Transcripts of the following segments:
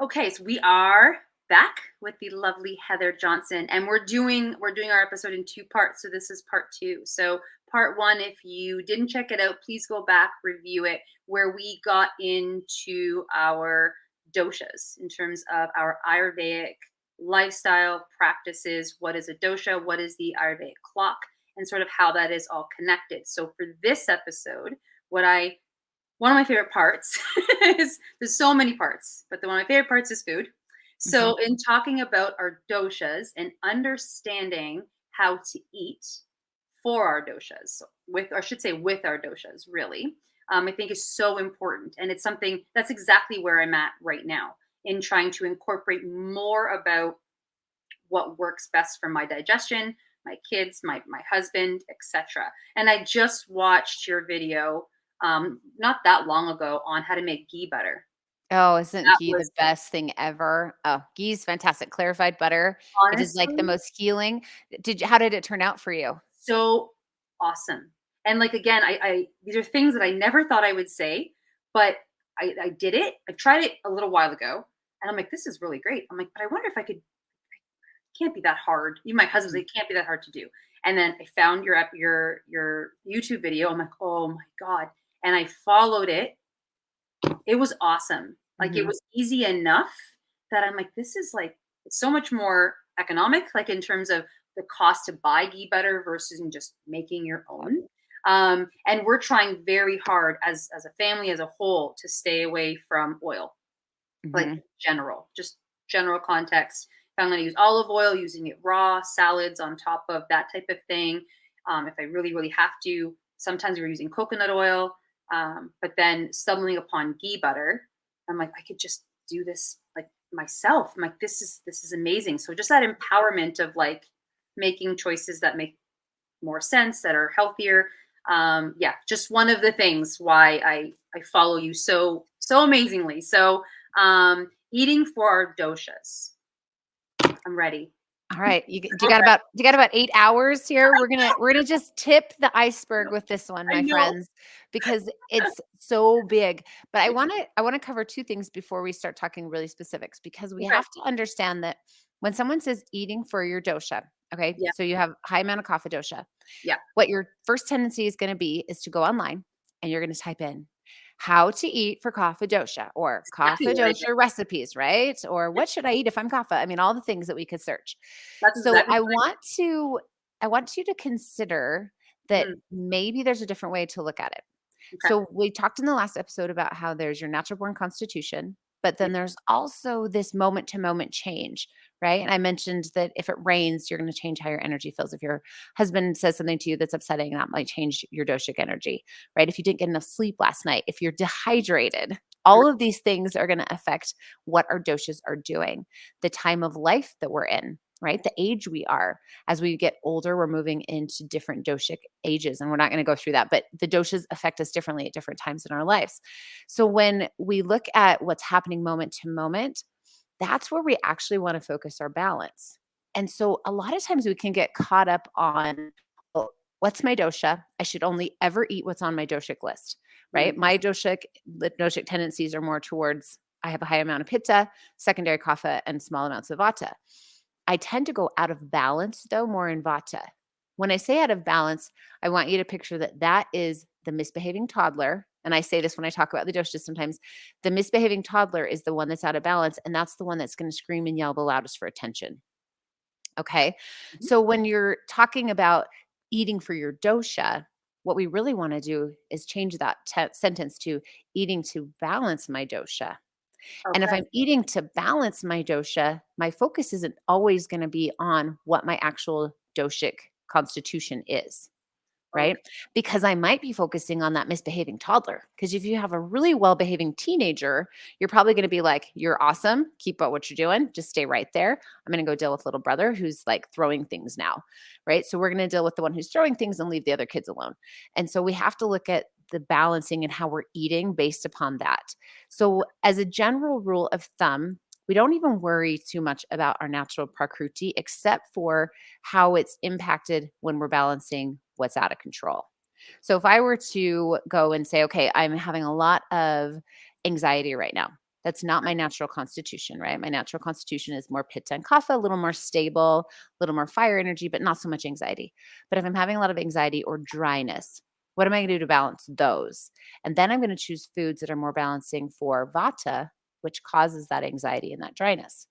Okay, so we are back with the lovely Heather Johnson, and we're doing our episode in two parts. So this is part two. So part one, if you didn't check it out, please go back, review it, where we got into our doshas in terms of our Ayurvedic lifestyle practices. What is a dosha? What is the Ayurvedic clock? And sort of how that is all connected. So for this episode, what I one of my favorite parts is there's so many parts, but one of my favorite parts is food. Mhm. So, in talking about our doshas and understanding how to eat for our doshas, with, or I should say, with our doshas, really, I think is so important. And it's something that's exactly where I'm at right now in trying to incorporate more about what works best for my digestion, my kids, my husband, etc. And I just watched your video not that long ago on how to make ghee butter. Oh, isn't That ghee the was best thing ever? Oh, ghee's fantastic. Clarified butter. It is like the honestly most healing. How did it turn out for you? so awesome. And like again, I these are things that I never thought I would say, but I did it. I tried it a little while ago, and I'm like, this is really great. I'm like, but I wonder if I could. Can't be that hard. Even my husband's like, it can't be that hard to do. And then I found your YouTube video. I'm like, oh my god! And I followed it. It was awesome. Like it Mhm. was easy enough that I'm like, this is like it's so much more economic, like in terms of the cost to buy ghee butter versus in just making your own. And we're trying very hard as a family as a whole to stay away from oil, like Mhm. just general context. If I'm going to use olive oil, using it raw, salads on top of that type of thing. If I really, really have to, sometimes we're using coconut oil. But then stumbling upon ghee butter, I'm like, I could just do this like myself. I'm like, this is amazing. So just that empowerment of like making choices that make more sense, that are healthier. Yeah, just one of the things why I follow you so amazingly. So eating for our doshas. I'm ready. All right. You got about 8 hours here. We're gonna just tip the iceberg with this one, I my know. friends, because it's so big. But I wanna cover 2 things before we start talking really specifics, because we Okay. have to understand that when someone says eating for your dosha, okay? Yeah. So you have high amount of kapha dosha. Yeah. What your first tendency is going to be is to go online and you're going to type in how to eat for kapha dosha or Exactly kapha what I did. dosha recipes, right? Or what should I eat if I'm kapha? I mean, all the things that we could search. That's So exactly I what want to I want you to consider I that did. maybe there's a different way to look at it. Okay. So we talked in the last episode about how there's your natural born constitution, but Yeah. then there's also this moment to moment change, right? And I mentioned that if it rains, you're going to change how your energy feels. If your husband says something to you that's upsetting, that might change your doshic energy, right? If you didn't get enough sleep last night, if you're dehydrated, all of these things are going to affect what our doshas are doing, the time of life that we're in, right? The age we are. As we get older, we're moving into different doshic ages, and we're not going to go through that, but the doshas affect us differently at different times in our lives. So when we look at what's happening moment to moment, that's where we actually want to focus our balance. And so a lot of times we can get caught up on, well, what's my dosha? I should only ever eat what's on my doshic list, right? Mm. My doshic tendencies are more towards I have a high amount of pitta, secondary kapha, and small amounts of vata. I tend to go out of balance though, more in vata. When I say out of balance, I want you to picture that that is the misbehaving toddler. And I say this when I talk about the doshas sometimes. The misbehaving toddler is the one that's out of balance, and that's the one that's going to scream and yell the loudest for attention. Okay. Mhm. So when you're talking about eating for your dosha, what we really want to do is change that sentence to eating to balance my dosha. And if Okay. I'm eating to balance my dosha, my focus isn't always going to be on what my actual doshic constitution is, right? Okay. Because I might be focusing on that misbehaving toddler. Because if you have a really well behaving teenager, you're probably going to be like, you're awesome. Keep up what you're doing. Just stay right there. I'm going to go deal with little brother who's like throwing things now, right? So we're going to deal with the one who's throwing things and leave the other kids alone. And so we have to look at the balancing and how we're eating based upon that. So, as a general rule of thumb, we don't even worry too much about our natural prakruti except for how it's impacted when we're balancing what's out of control. So if I were to go and say, okay, I'm having a lot of anxiety right now. That's not my natural constitution, right? My natural constitution is more Pitta and Kapha, a little more stable, a little more fire energy, but not so much anxiety. But if I'm having a lot of anxiety or dryness, what am I going to do to balance those? And then I'm going to choose foods that are more balancing for vata, which causes that anxiety and that dryness.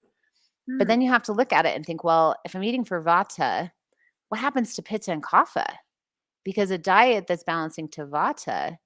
But Hmm. then you have to look at it and think, well, if I'm eating for vata, what happens to Pitta and Kapha? Because a diet that's balancing to vata,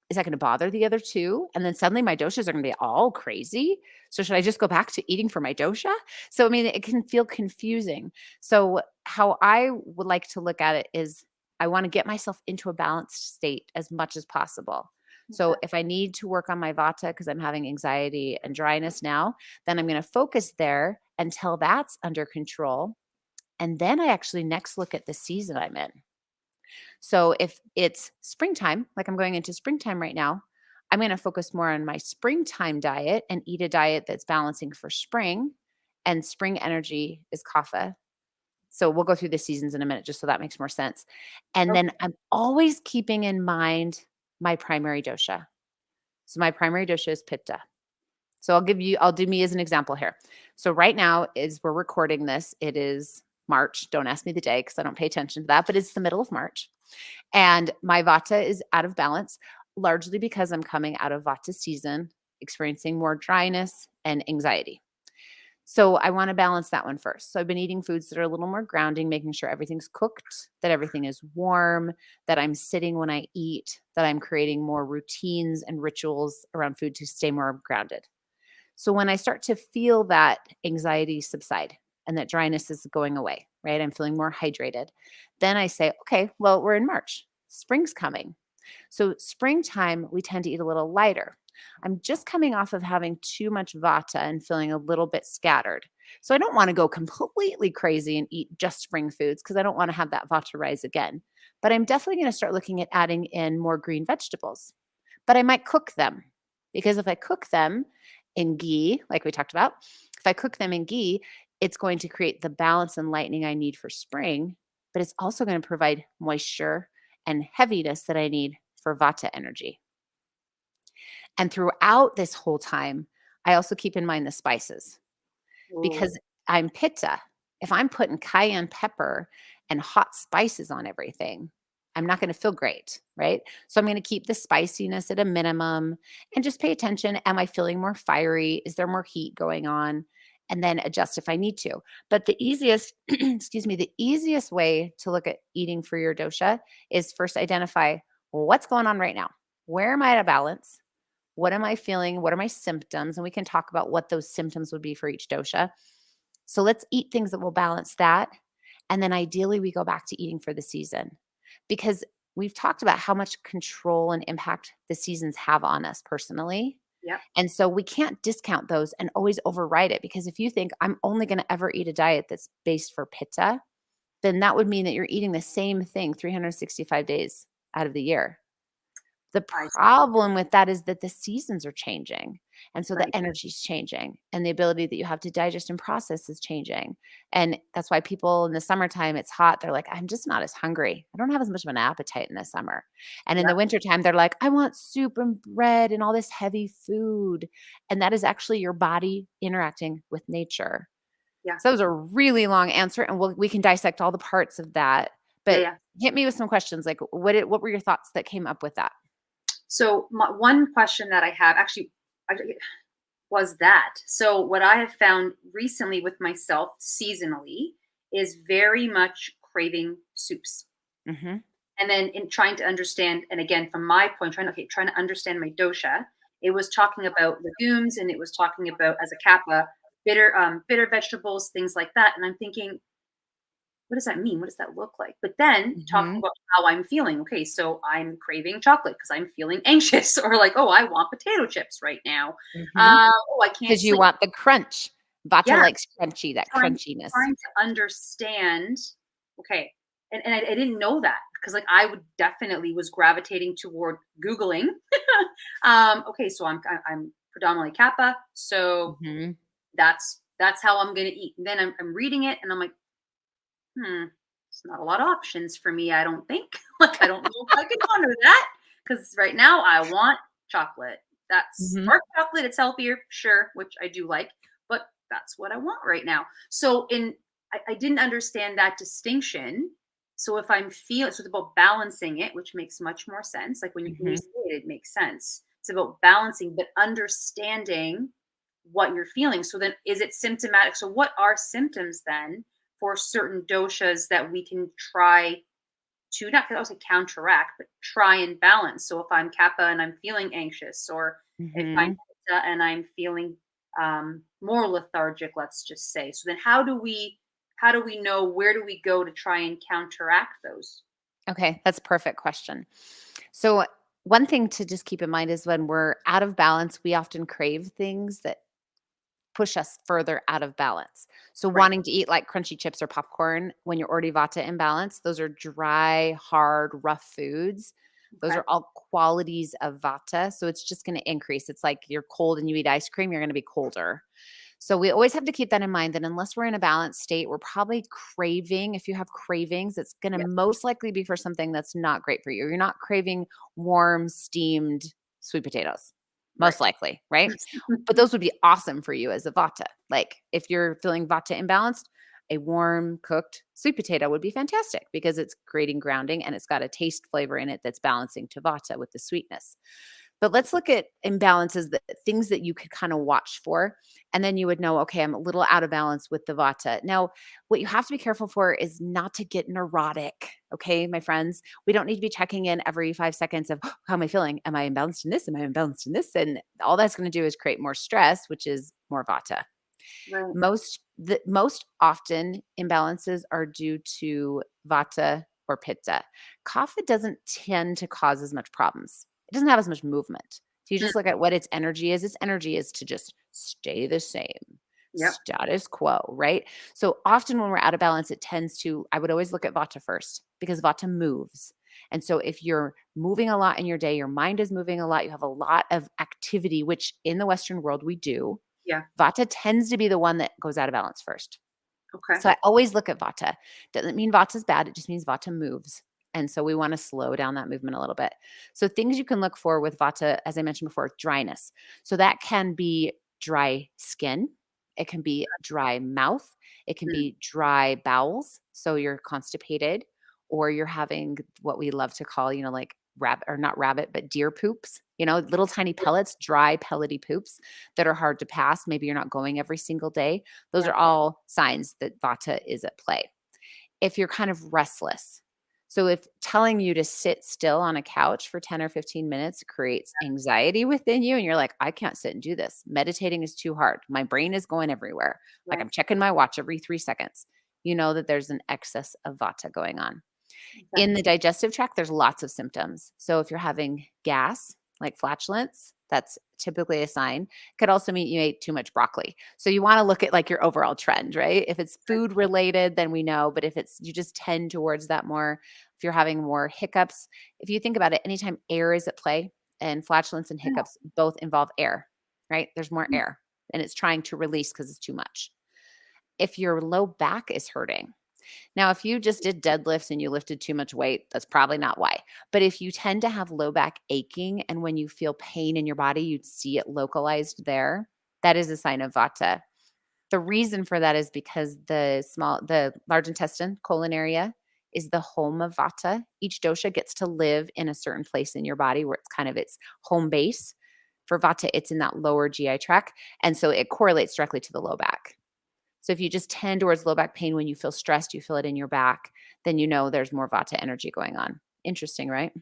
is that going to bother the other two? And then suddenly my doshas are going to be all crazy. So should I just go back to eating for my dosha? So, I mean, it can feel confusing. So how I would like to look at it is I want to get myself into a balanced state as much as possible. So Okay. if I need to work on my vata because I'm having anxiety and dryness now, then I'm going to focus there until that's under control. And then I actually next look at the season I'm in. So if it's springtime, like I'm going into springtime right now, I'm going to focus more on my springtime diet and eat a diet that's balancing for spring. And spring energy is kapha. So we'll go through the seasons in a minute just so that makes more sense. And then Okay. I'm always keeping in mind my primary dosha. So my primary dosha is pitta. So I'll do me as an example here. So right now is we're recording this. It is March. Don't ask me the day because I don't pay attention to that, but it's the middle of March. And my vata is out of balance, largely because I'm coming out of vata season, experiencing more dryness and anxiety. So I want to balance that one first. So I've been eating foods that are a little more grounding, making sure everything's cooked, that everything is warm, that I'm sitting when I eat, that I'm creating more routines and rituals around food to stay more grounded. So when I start to feel that anxiety subside and that dryness is going away, right? I'm feeling more hydrated. Then I say, okay, well, we're in March. Spring's coming. So springtime, we tend to eat a little lighter. I'm just coming off of having too much vata and feeling a little bit scattered. So I don't want to go completely crazy and eat just spring foods because I don't want to have that vata rise again. But I'm definitely going to start looking at adding in more green vegetables. But I might cook them because if I cook them in ghee, like we talked about, if I cook them in ghee, it's going to create the balance and lightening I need for spring, but it's also going to provide moisture and heaviness that I need for vata energy. And throughout this whole time, I also keep in mind the spices Ooh, because I'm pitta. If I'm putting cayenne pepper and hot spices on everything, I'm not going to feel great, right? So I'm going to keep the spiciness at a minimum and just pay attention. Am I feeling more fiery? Is there more heat going on? And then adjust if I need to. But the easiest, excuse me, the easiest way to look at eating for your dosha is first identify, well, what's going on right now? Where am I at a balance? What am I feeling? What are my symptoms? And we can talk about what those symptoms would be for each dosha. So let's eat things that will balance that. And then ideally, we go back to eating for the season because we've talked about how much control and impact the seasons have on us personally. yep. And so we can't discount those and always override it because if you think I'm only going to ever eat a diet that's based for pitta, then that would mean that you're eating the same thing 365 days out of the year. The I problem with that is that the seasons are changing, and so the right. energy's changing, and the ability that you have to digest and process is changing, and that's why people in the summertime, it's hot, they're like, "I'm just not as hungry. I don't have as much of an appetite in the summer." And in the Yep. wintertime, they're like, "I want soup and bread and all this heavy food," and that is actually your body interacting with nature. Yeah. So that was a really long answer, and we can dissect all the parts of that, Yeah. but Yeah. hit me with some questions, like, what were your thoughts that came up with that? So one question that I have actually I- was that. So what I have found recently with myself seasonally is very much craving soups. Mhm. And then in trying to understand, and again from my point, trying to understand my dosha, it was talking about legumes and it was talking about as a kappa, bitter vegetables, things like that. And I'm thinking, what does that mean? What does that look like? But then talking Mhm. about how I'm feeling. Okay, so I'm craving chocolate because I'm feeling anxious, or like, oh, I want potato chips right now. Mhm. Oh, I can't 'Cause you sleep. want the crunch. Vata Yeah, likes crunchy, that trying crunchiness. trying to understand. Okay, and I didn't know that because like I would definitely was gravitating toward googling. Okay, so I'm predominantly kappa, so Mhm. that's how I'm gonna eat. And then I'm reading it, and I'm like, it's not a lot of options for me, I don't think. Like, I don't know if I can honor that because right now I want chocolate. That's Mhm. dark chocolate, it's healthier, sure, which I do like, but that's what I want right now. So I didn't understand that distinction. So if I'm feeling, so it's about balancing it, which makes much more sense. Like when you Mhm. say it, it makes sense. It's about balancing, but understanding what you're feeling. So then is it symptomatic? So what are symptoms then for certain doshas that we can try to not I would say counteract, but try and balance. So if I'm Kappa and I'm feeling anxious, or if I'm Mhm. Pitta and I'm feeling more lethargic, let's just say. So then how do we know where do we go to try and counteract those? Okay, that's a perfect question. So, one thing to just keep in mind is when we're out of balance, we often crave things that push us further out of balance. So, Right. wanting to eat like crunchy chips or popcorn when you're already vata imbalance, those are dry, hard, rough foods. Those Okay. are all qualities of vata. So, it's just going to increase. It's like you're cold and you eat ice cream, you're going to be colder. So we always have to keep that in mind that unless we're in a balanced state, we're probably craving. If you have cravings, it's going to Yes. most likely be for something that's not great for you. You're not craving warm, steamed sweet potatoes, Right. most likely, right? But those would be awesome for you as a vata. Like if you're feeling vata imbalanced, a warm cooked sweet potato would be fantastic because it's creating grounding and it's got a taste flavor in it that's balancing to vata with the sweetness. But let's look at imbalances, that things that you could kind of watch for, and then you would know, okay, I'm a little out of balance with the vata. Now, what you have to be careful for is not to get neurotic. Okay, my friends, we don't need to be checking in every 5 seconds of how am I feeling? Am I imbalanced in this? Am I imbalanced in this? And all that's going to do is create more stress, which is more vata. Right. Most often imbalances are due to vata or pitta. Kapha doesn't tend to cause as much problems. It doesn't have as much movement. If you Mm. just look at what its energy is to just stay the same, Yep. status quo, right? So often when we're out of balance, it tends to, I would always look at vata first because vata moves. And so if you're moving a lot in your day, your mind is moving a lot, you have a lot of activity, which in the Western world we do. Yeah. Vata tends to be the one that goes out of balance first. Okay. So I always look at Vata. Doesn't mean Vata's bad, it just means Vata moves. And so we want to slow down that movement a little bit. So things you can look for with Vata, as I mentioned before, dryness. So that can be dry skin, it can be dry mouth, it can Mm. be dry bowels. So you're constipated, or you're having what we love to call, like rabbit or not rabbit, but deer poops, little tiny pellets, dry pellety poops that are hard to pass. Maybe you're not going every single day. Those Yeah. are all signs that vata is at play. If you're kind of restless, so if telling you to sit still on a couch for 10 or 15 minutes creates anxiety within you and you're like, I can't sit and do this. Meditating is too hard. My brain is going everywhere. Like Right. I'm checking my watch every 3 seconds. You know that there's an excess of vata going on. Okay. In the digestive tract, there's lots of symptoms. So if you're having gas, like flatulence, that's typically a sign. Could also mean you ate too much broccoli. So you want to look at like your overall trend, right? If it's food related, then we know, but if it's you just tend towards that more, if you're having more hiccups, if you think about it, anytime air is at play, and flatulence and Yeah. hiccups both involve air, right? There's more Mm. air and it's trying to release because it's too much. If your low back is hurting, now, if you just did deadlifts and you lifted too much weight, that's probably not why. But if you tend to have low back aching and when you feel pain in your body, you'd see it localized there, that is a sign of vata. The reason for that is because the large intestine, colon area, is the home of vata. Each dosha gets to live in a certain place in your body where it's kind of its home base. For vata, it's in that lower GI tract. And so it correlates directly to the low back. So if you just tend towards low back pain when you feel stressed, you feel it in your back, then you know there's more vata energy going on. Interesting, right?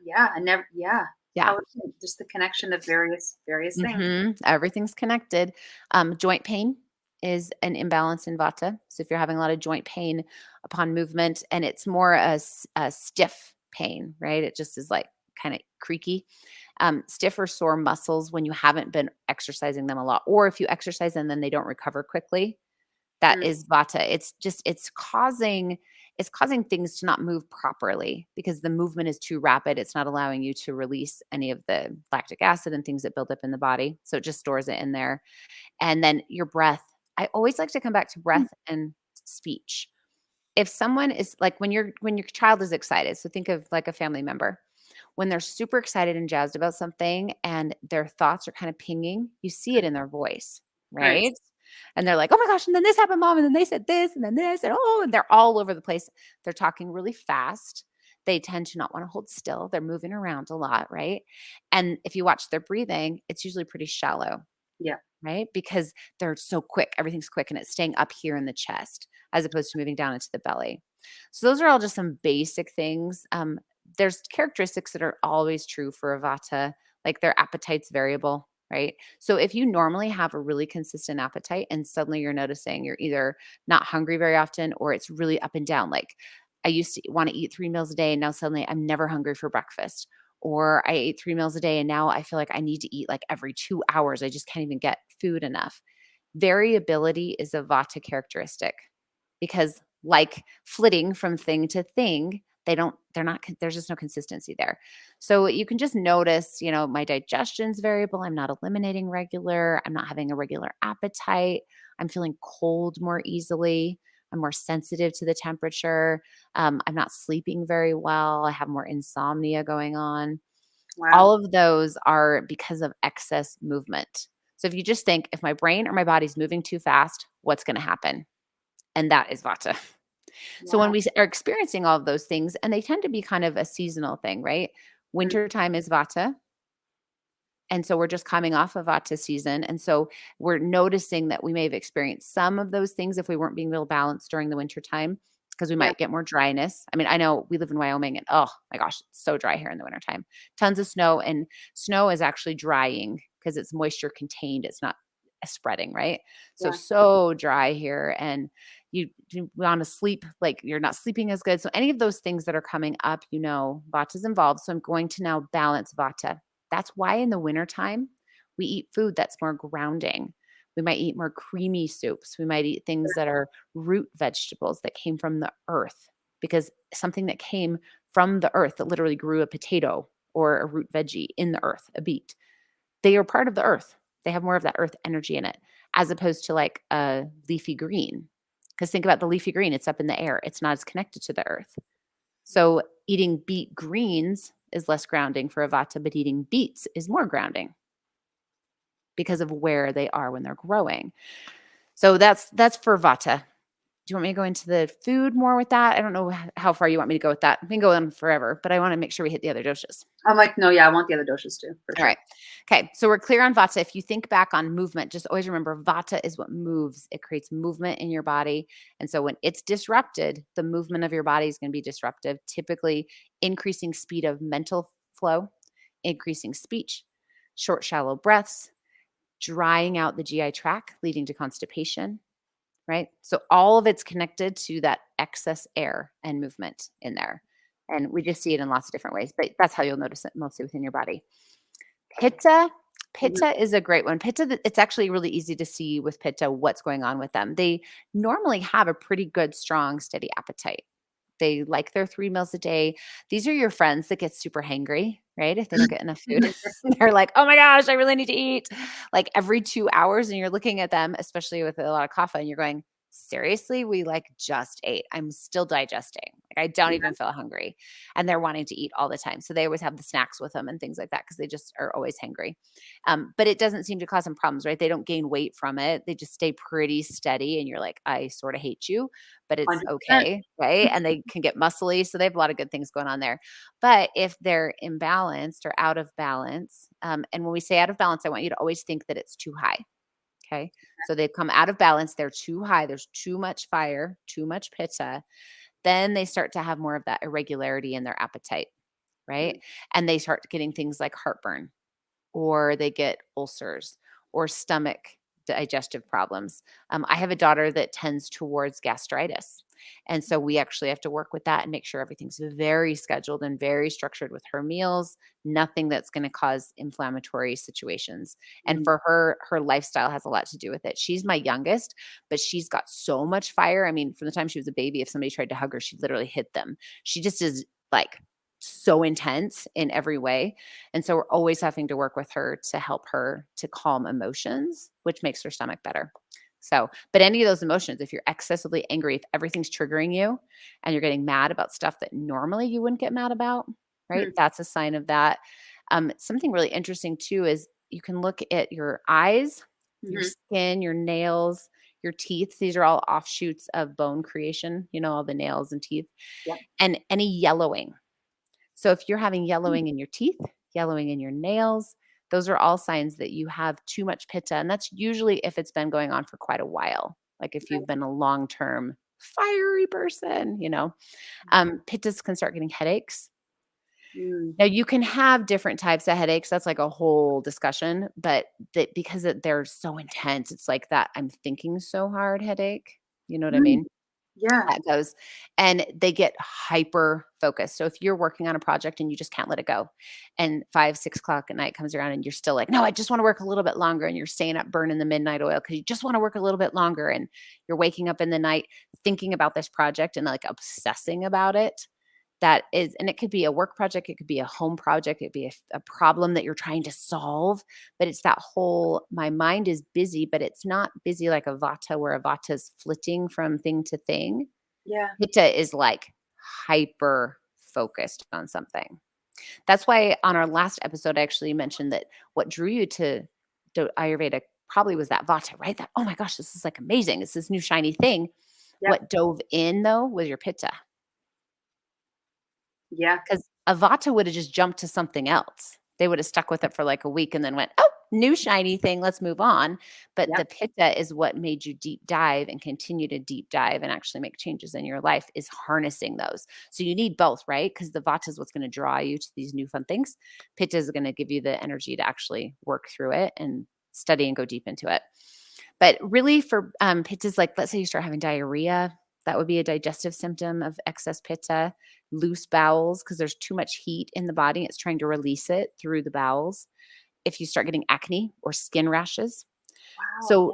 Yeah. I never. Yeah. Yeah. How just the connection of various things. Everything's connected. Joint pain is an imbalance in vata. So if you're having a lot of joint pain upon movement, and it's more a stiff pain, right? It just is like kind of creaky. Stiff or sore muscles when you haven't been exercising them a lot, or if you exercise and then they don't recover quickly, that Mm. is vata. It's causing things to not move properly because the movement is too rapid. It's not allowing you to release any of the lactic acid and things that build up in the body. So it just stores it in there. And then your breath. I always like to come back to Mm. breath and speech. If someone is like when your child is excited, so think of like a family member. When they're super excited and jazzed about something and their thoughts are kind of pinging, you see it in their voice, Right. right? And they're like, "Oh my gosh, and then this happened, mom, and then they said this, and then this, and oh," and they're all over the place. They're talking really fast. They tend to not want to hold still. They're moving around a lot, right? And if you watch their breathing, it's usually pretty shallow, Yeah. right? Because they're so quick. Everything's quick and it's staying up here in the chest as opposed to moving down into the belly. So those are all just some basic things. There's characteristics that are always true for a vata, like their appetite's variable, right? So if you normally have a really consistent appetite and suddenly you're noticing you're either not hungry very often or it's really up and down, like I used to want to eat 3 meals a day and now suddenly I'm never hungry for breakfast. Or I ate 3 meals a day and now I feel like I need to eat like every 2 hours. I just can't even get food enough. Variability is a vata characteristic because, like flitting from thing to thing, they're not, there's just no consistency there. So you can just notice, my digestion's variable. I'm not eliminating regular. I'm not having a regular appetite. I'm feeling cold more easily. I'm more sensitive to the temperature. I'm not sleeping very well. I have more insomnia going on. Wow. All of those are because of excess movement. So if you just think, if my brain or my body's moving too fast, what's going to happen? And that is vata. So when Wow. we are experiencing all of those things, and they tend to be kind of a seasonal thing, right? Mm. Wintertime is vata. And so we're just coming off of vata season. And so we're noticing that we may have experienced some of those things if we weren't being real balanced during the winter time, because we Yeah. might get more dryness. I mean, I know we live in Wyoming and oh my gosh, it's so dry here in the wintertime. Tons of snow, and snow is actually drying because it's moisture contained. It's not spreading, right? So Yeah. so dry here, and you want to sleep like you're not sleeping as good. So any of those things that are coming up, vata's involved. So I'm going to now balance vata. That's why in the wintertime, we eat food that's more grounding. We might eat more creamy soups. We might eat things that are root vegetables that came from the earth, because something that came from the earth that literally grew a potato or a root veggie in the earth, a beet, they are part of the earth. They have more of that earth energy in it as opposed to like a leafy green. Because think about the leafy green, it's up in the air, it's not as connected to the earth. So eating beet greens is less grounding for a vata, but eating beets is more grounding because of where they are when they're growing. So that's for vata. Do you want me to go into the food more with that? I don't know how far you want me to go with that. We can go on forever, but I want to make sure we hit the other doshas. I'm like, no, yeah, I want the other doshas too, for All sure. right. Okay. So we're clear on vata. If you think back on movement, just always remember vata is what moves. It creates movement in your body. And so when it's disrupted, the movement of your body is going to be disruptive, typically increasing speed of mental flow, increasing speech, short, shallow breaths, drying out the GI tract, leading to constipation, right? So all of it's connected to that excess air and movement in there. And we just see it in lots of different ways, but that's how you'll notice it mostly within your body. Pitta. Mhm. Pitta is a great one. Pitta, it's actually really easy to see with Pitta what's going on with them. They normally have a pretty good, strong, steady appetite. They like their 3 meals a day. These are your friends that get super hangry, right? If they don't get enough food, they're like, oh my gosh, I really need to eat like every 2 hours. And you're looking at them, especially with a lot of kapha, and you're going, seriously, we like just ate. I'm still digesting. Like I don't Yeah. even feel hungry. And they're wanting to eat all the time. So they always have the snacks with them and things like that because they just are always hangry. But it doesn't seem to cause them problems, right? They don't gain weight from it. They just stay pretty steady. And you're like, I sort of hate you, but it's 100%. okay, right? And they can get muscly. So they have a lot of good things going on there. But if they're imbalanced or out of balance, and when we say out of balance, I want you to always think that it's too high. Okay. So they've come out of balance. They're too high. There's too much fire, too much pitta. Then they start to have more of that irregularity in their appetite, right? Mhm. And they start getting things like heartburn, or they get ulcers or stomach digestive problems. I have a daughter that tends towards gastritis. And so we actually have to work with that and make sure everything's very scheduled and very structured with her meals, nothing that's going to cause inflammatory situations. And Mhm. for her, her lifestyle has a lot to do with it. She's my youngest, but she's got so much fire. I mean, from the time she was a baby, if somebody tried to hug her, she'd literally hit them. She just is like so intense in every way. And so we're always having to work with her to help her to calm emotions, which makes her stomach better. So, but any of those emotions, if you're excessively angry, if everything's triggering you and you're getting mad about stuff that normally you wouldn't get mad about, right? Mm. That's a sign of that. Something really interesting too is you can look at your eyes, your Mhm. skin, your nails, your teeth. These are all offshoots of bone creation, all the nails and teeth, Yep. and any yellowing. So if you're having Mm. yellowing in your teeth, yellowing in your nails, those are all signs that you have too much pitta. And that's usually if it's been going on for quite a while. Like if you've Right. been a long-term fiery person, Mhm. pittas can start getting headaches. Mm. Now you can have different types of headaches. That's like a whole discussion, but that because they're so intense, it's like that I'm thinking so hard headache. You know what I Mm. mean? Yeah. That goes and they get hyper focused. So if you're working on a project and you just can't let it go, and 5, 6 o'clock at night comes around and you're still like, no, I just want to work a little bit longer. And you're staying up burning the midnight oil because you just want to work a little bit longer. And you're waking up in the night thinking about this project and like obsessing about it. That is, and it could be a work project, it could be a home project, it could be a problem that you're trying to solve. But it's that whole, my mind is busy, but it's not busy like a vata where a vata is flitting from thing to thing. Yeah. Pitta is like hyper focused on something. That's why on our last episode, I actually mentioned that what drew you to Ayurveda probably was that vata, right? That, oh my gosh, this is like amazing. It's this new shiny thing. Yep. What dove in though was your pitta. Yeah. 'Cause a vata would have just jumped to something else. They would have stuck with it for like a week and then went, "Oh, new shiny thing, let's move on." But Yep. the pitta is what made you deep dive and continue to deep dive and actually make changes in your life is harnessing those. So you need both, right? Because the vata is what's gonna draw you to these new fun things. Pitta is gonna give you the energy to actually work through it and study and go deep into it. But really for, pittas, like, let's say you start having diarrhea, that would be a digestive symptom of excess pitta, loose bowels because there's too much heat in the body, it's trying to release it through the bowels. If you start getting acne or skin rashes. Wow. So,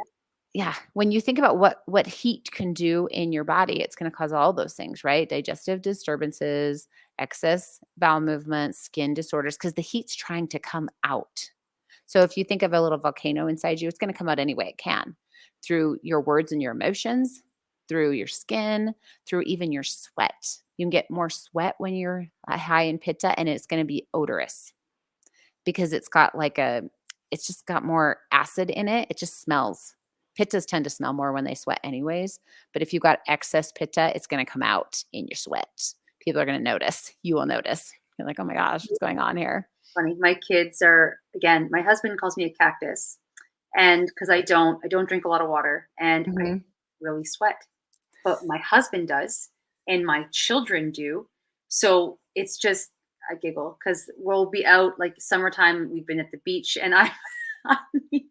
Yeah. yeah, when you think about what heat can do in your body, it's gonna cause all those things, right? Digestive disturbances, excess bowel movements, skin disorders, because the heat's trying to come out. So if you think of a little volcano inside you, it's gonna come out any way it can, through your words and your emotions, through your skin, through even your sweat. You can get more sweat when you're, high in pitta, and it's gonna be odorous because it's just got more acid in it. It just smells. Pittas tend to smell more when they sweat anyways, but if you've got excess pitta, it's gonna come out in your sweat. People are gonna notice. You will notice. You're like, "Oh my gosh, what's going on here?" Funny. My kids are, again, my husband calls me a cactus, and because I don't drink a lot of water, and I Mhm. really sweat. But my husband does, and my children do. So it's just I giggle because we'll be out like summertime. We've been at the beach, and I'm the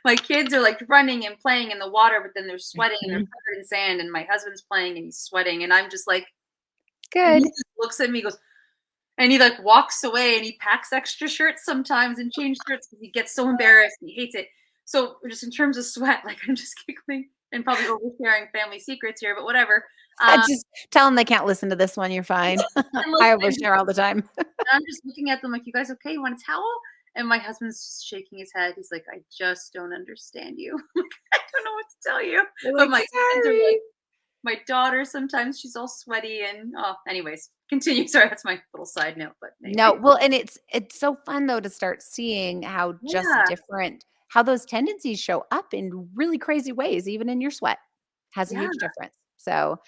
my kids are like running and playing in the water, but then they're sweating and they're Mhm. covered in sand. And my husband's playing and he's sweating, and I'm just like, and he Good. just looks at me, goes, and he like walks away, and he packs extra shirts sometimes and change shirts because he gets so embarrassed and he hates it. So just in terms of sweat, like I'm just giggling and probably oversharing family secrets here, but whatever. Um, Just tell them they can't listen to this one, you're fine. and I listen, overshare all the time. I'm just looking at them like, "You guys okay? You want a towel?" And my husband's just shaking his head. He's like, "I just don't understand you." I'm like, "I don't know what to tell you." They're But like, my kids are like, "Sorry." my daughter sometimes she's all sweaty and oh, anyways, continue. Sorry, that's my little side note. But No, anyway, well, and it's so fun though to start seeing how just yeah, different how those tendencies show up in really crazy ways, even in your sweat. Has a yeah, huge difference. So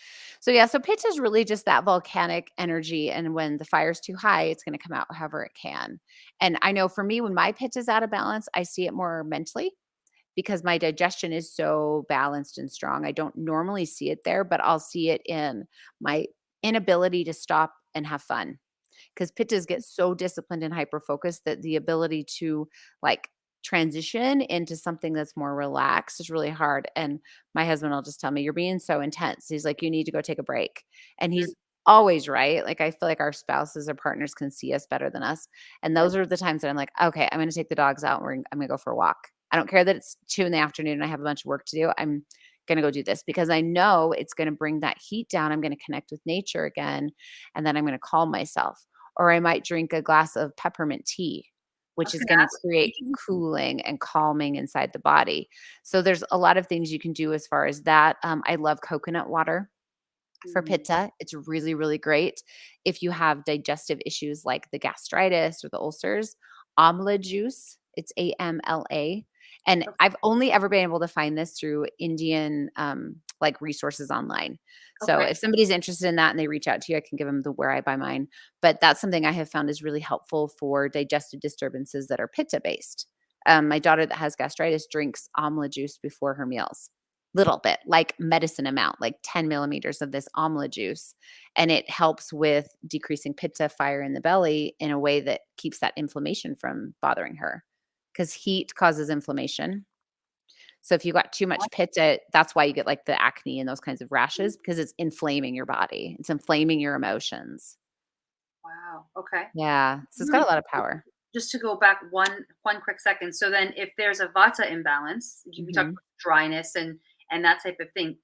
yeah, so pitch is really just that volcanic energy, and when the fire's too high, it's gonna come out however it can. And I know for me, when my pitch is out of balance, I see it more mentally because my digestion is so balanced and strong. I don't normally see it there, but I'll see it in my inability to stop and have fun. Because pittas get so disciplined and hyper focused that the ability to like transition into something that's more relaxed is really hard. And my husband will just tell me, "You're being so intense." He's like, "You need to go take a break." And mhm, he's always right. Like, I feel like our spouses or partners can see us better than us. And yep, those are the times that I'm like, okay, I'm going to take the dogs out and I'm going to go for a walk. I don't care that it's 2 in the afternoon and I have a bunch of work to do. I'm going to go do this because I know it's going to bring that heat down. I'm going to connect with nature again. And then I'm going to calm myself. Or I might drink a glass of peppermint tea, I which was is gonna going to ask create you. cooling and calming inside the body. So there's a lot of things you can do as far as that. I love coconut water. For Mm. Pitta, it's really, really great if you have digestive issues like the gastritis or the ulcers. Amla juice, it's AMLA. And Okay. I've only ever been able to find this through Indian like resources online. So Okay. if somebody's interested in that and they reach out to you, I can give them the where I buy mine. But that's something I have found is really helpful for digestive disturbances that are Pitta based. My daughter that has gastritis drinks amla juice before her meals, little bit, like medicine amount, like 10 millimeters of this amla juice. And it helps with decreasing pitta fire in the belly in a way that keeps that inflammation from bothering her. Because heat causes inflammation. So if you got too much pitta, that's why you get like the acne and those kinds of rashes because it's inflaming your body. It's inflaming your emotions. Wow. Okay. Yeah. So it's got Really, a lot of power. just to go back one quick second. So then, if there's a vata imbalance, we talked Mhm. about dryness and that type of thing.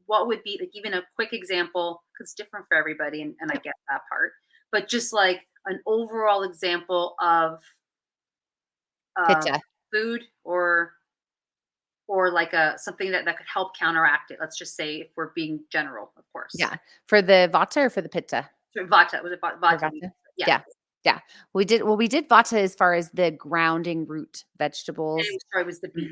What would be like even a quick example? Because it's different for everybody, and I Yep. get that part. But just like an overall example of uh, Pitta. food or like a something that could help counteract it. Let's just say if we're being general, of course. Yeah. For the vata or for the pitta? So vata was it For vata? vata? Yeah. Yeah, yeah. We did vata as far as the grounding root And it vegetables, was sorry, it was the beet.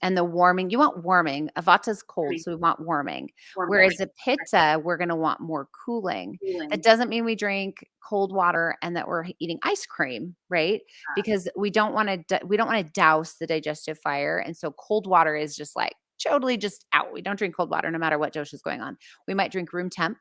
and the warming. You want warming. A vata's cold, Maybe so we want warming. okay. Whereas a pitta, we're gonna want more cooling. That Cooling. doesn't mean we drink cold water and that we're eating ice cream, right? Because we don't wanna douse the digestive fire, and so cold water is just, like, totally just out. We don't drink cold water no matter what dosha is going on. We might drink room temp,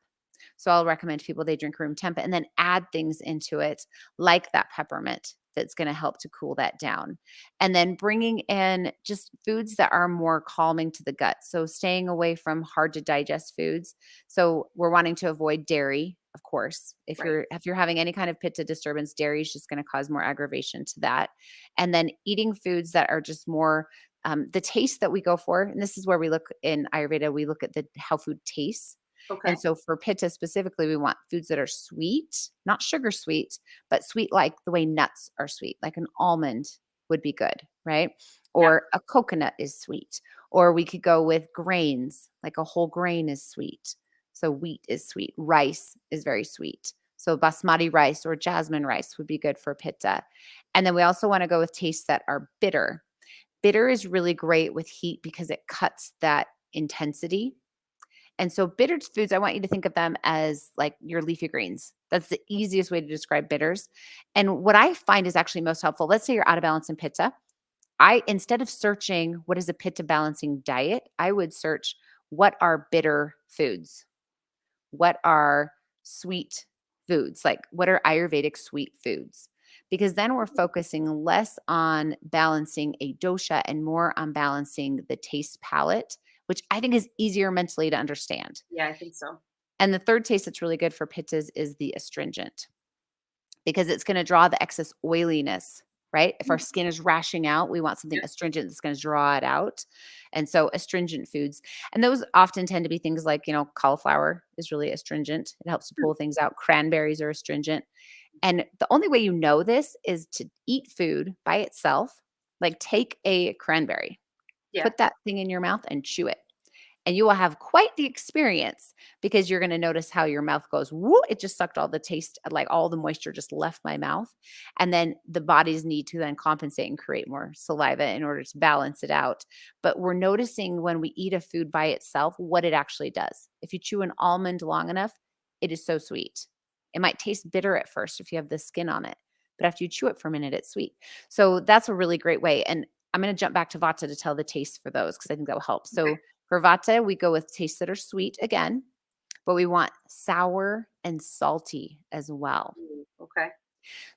so I'll recommend to people they drink room temp and then add things into it like that peppermint that's going to help to cool that down. And then bringing in just foods that are more calming to the gut. So staying away from hard to digest foods. So we're wanting to avoid dairy, of course. Right. If you're having any kind of pitta disturbance, dairy is just going to cause more aggravation to that. And then eating foods that are just more the taste that we go for, and this is where we look in Ayurveda, we look at the how food tastes. And Okay. so for pitta specifically, we want foods that are sweet, not sugar sweet, but sweet like the way nuts are sweet, like an almond would be good, right? Yeah. Or a coconut is sweet. Or we could go with grains, like a whole grain is sweet. So wheat is sweet. Rice is very sweet. So basmati rice or jasmine rice would be good for pitta. And then we also want to go with tastes that are bitter. Bitter is really great with heat because it cuts that intensity, and so bitter foods, I want you to think of them as like your leafy greens. That's the easiest way to describe bitters. And what I find is actually most helpful, let's say you're out of balance in pitta. I instead of searching what is a pitta balancing diet, I would search what are bitter foods? What are sweet foods? Like what are Ayurvedic sweet foods? Because then we're focusing less on balancing a dosha and more on balancing the taste palette, which I think is easier mentally to understand. Yeah, I think so. And the third taste that's really good for pittas is the astringent because it's going to draw the excess oiliness, right? If our Mm. skin is rashing out, we want something Yeah. astringent that's going to draw it out. And so astringent foods, and those often tend to be things like, cauliflower is really astringent. It helps to Hmm. pull things out. Cranberries are astringent. And the only way you know this is to eat food by itself. Like take a cranberry, Yeah. put that thing in your mouth and chew it, and you will have quite the experience because you're going to notice how your mouth goes, woo, it just sucked all the taste, like all the moisture just left my mouth. And then the body's need to then compensate and create more saliva in order to balance it out. But we're noticing when we eat a food by itself, what it actually does. If you chew an almond long enough, it is so sweet. It might taste bitter at first if you have the skin on it, but after you chew it for a minute, it's sweet. So that's a really great way. And I'm going to jump back to vata to tell the taste for those because I think that will help. Okay. So for vata, we go with tastes that are sweet again, but we want sour and salty as well. Ooh, okay.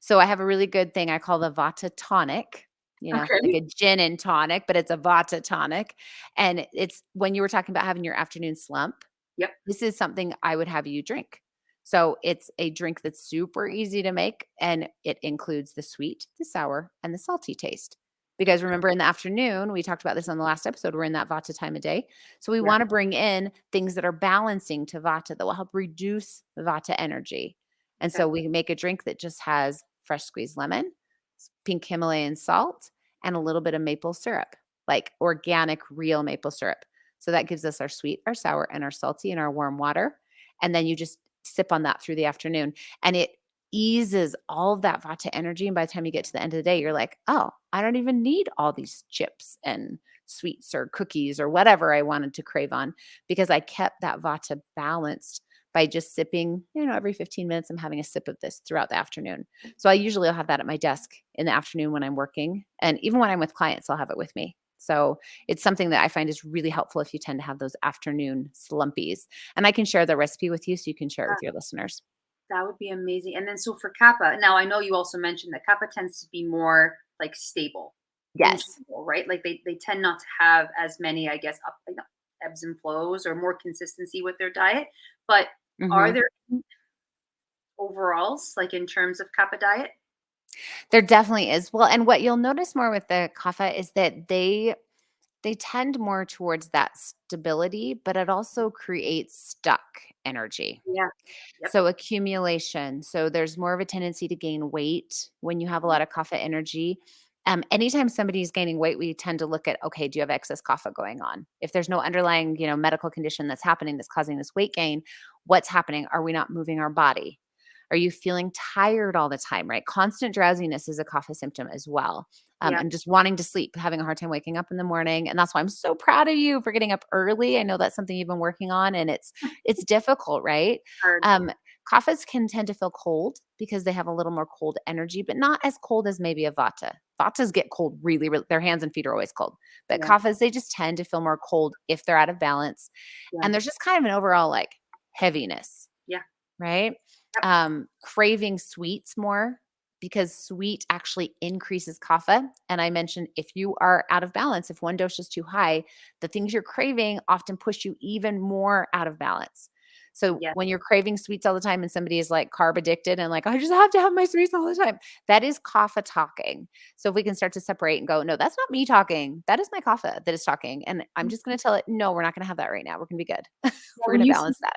So I have a really good thing I call the vata tonic, like Okay. a gin and tonic, but it's a vata tonic. And it's when you were talking about having your afternoon slump, Yep. this is something I would have you drink. So it's a drink that's super easy to make and it includes the sweet, the sour, and the salty taste. Because Okay. remember in the afternoon, we talked about this on the last episode, we're in that vata time of day. So we Yeah. want to bring in things that are balancing to vata that will help reduce the vata energy. And Okay. so we make a drink that just has fresh squeezed lemon, pink Himalayan salt, and a little bit of maple syrup, like organic, real maple syrup. So that gives us our sweet, our sour, and our salty in our warm water. and then you just sip on that through the afternoon, and it eases all of that vata energy, and by the time you get to the end of the day, you're like, "Oh, I don't even need all these chips and sweets or cookies or whatever I wanted to crave on because I kept that vata balanced by just sipping, every 15 minutes, I'm having a sip of this throughout the afternoon." So I usually will have that at my desk in the afternoon when I'm working. And even when I'm with clients, I'll have it with me. So it's something that I find is really helpful if you tend to have those afternoon slumpies. And I can share the recipe with you so you can share it with your listeners. That would be amazing. And then so for kappa, now I know you also mentioned that kappa tends to be more like stable in Yes. general, right? Like they tend not to have as many, I guess, like ebbs and flows or more consistency with their diet. But are Mhm. there any overalls like in terms of kappa diet? There definitely is. Well, and what you'll notice more with the kapha is that they tend more towards that stability, but it also creates stuck energy. Yeah. Yep. So accumulation. So there's more of a tendency to gain weight when you have a Mhm. lot of kapha energy. Anytime somebody's gaining weight, we tend to look at, okay, do you have excess kapha going on? If there's no underlying, medical condition that's happening that's causing this weight gain, what's happening? Are we not moving our body? Are you feeling tired all the time, right? Constant drowsiness is a kapha symptom as well. Yeah. And just wanting to sleep, having a hard time waking up in the morning. And that's why I'm so proud of you for getting up early. I know that's something you've been working on and it's difficult, right? Hard. Um, Kaphas can tend to feel cold because they have a little more cold energy, but not as cold as maybe a vata. Vatas get cold really, really, their hands and feet are always cold. But Yeah. kaphas, they just tend to feel more cold if they're out of balance. Yeah. And there's just kind of an overall like heaviness, Yeah. right? Yep. Craving sweets more because sweet actually increases kapha. And I mentioned if you are out of balance, if one dosha is too high, the things you're craving often push you even more out of balance. So Yeah. when you're craving sweets all the time and somebody is like carb addicted and like, I just have to have my sweets all the time, that is kapha talking. So if we can start to separate and go, no, that's not me talking. That is my kapha that is talking. And I'm just going to tell it, no, we're not going to have that right now. We're going to be good. Well, We're going to balance that.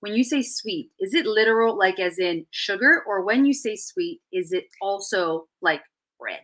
when you say sweet, is it literal like as in sugar, or when you say sweet, is it also like bread,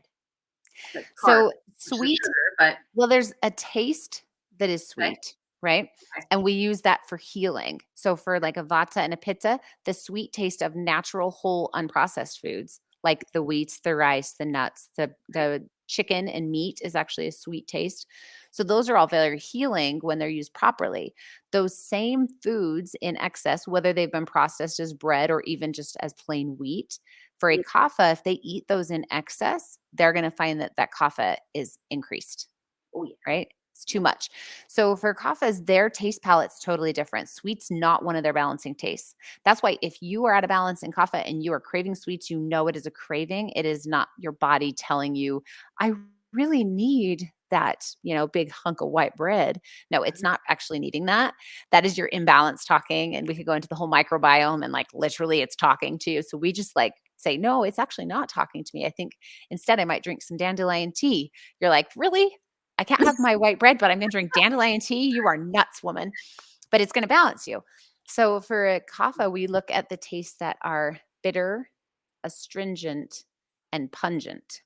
like carb, So which is sweet, sugar, but well, there's a taste that is okay, sweet, right? okay, And we use that for healing. So for like a vata and a pitta, the sweet taste of natural whole unprocessed foods like the wheats, the rice, the nuts, the chicken and meat is actually a sweet taste. So those are all very healing when they're used properly. Those same foods in excess, whether they've been processed as bread or even just as plain wheat, for a yeah, kapha, if they eat those in excess, they're going to find that that kapha is increased, oh yeah, right? It's too yeah, much. So for kaphas, their taste palette's totally different. Sweet's not one of their balancing tastes. That's why if you are out of balance in kapha and you are craving sweets, you know it is a craving. It is not your body telling you, I really need that, big hunk of white bread. No, it's mhm, not actually needing that. That is your imbalance talking. And we could go into the whole microbiome and like literally it's talking to you. So we just like say, no, it's actually not talking to me. I think instead I might drink some dandelion tea. You're like, really? I can't have my white bread, but I'm going to drink dandelion tea. You are nuts, woman. But it's going to balance you. So for a kapha, we look at the tastes that are bitter, astringent, and pungent.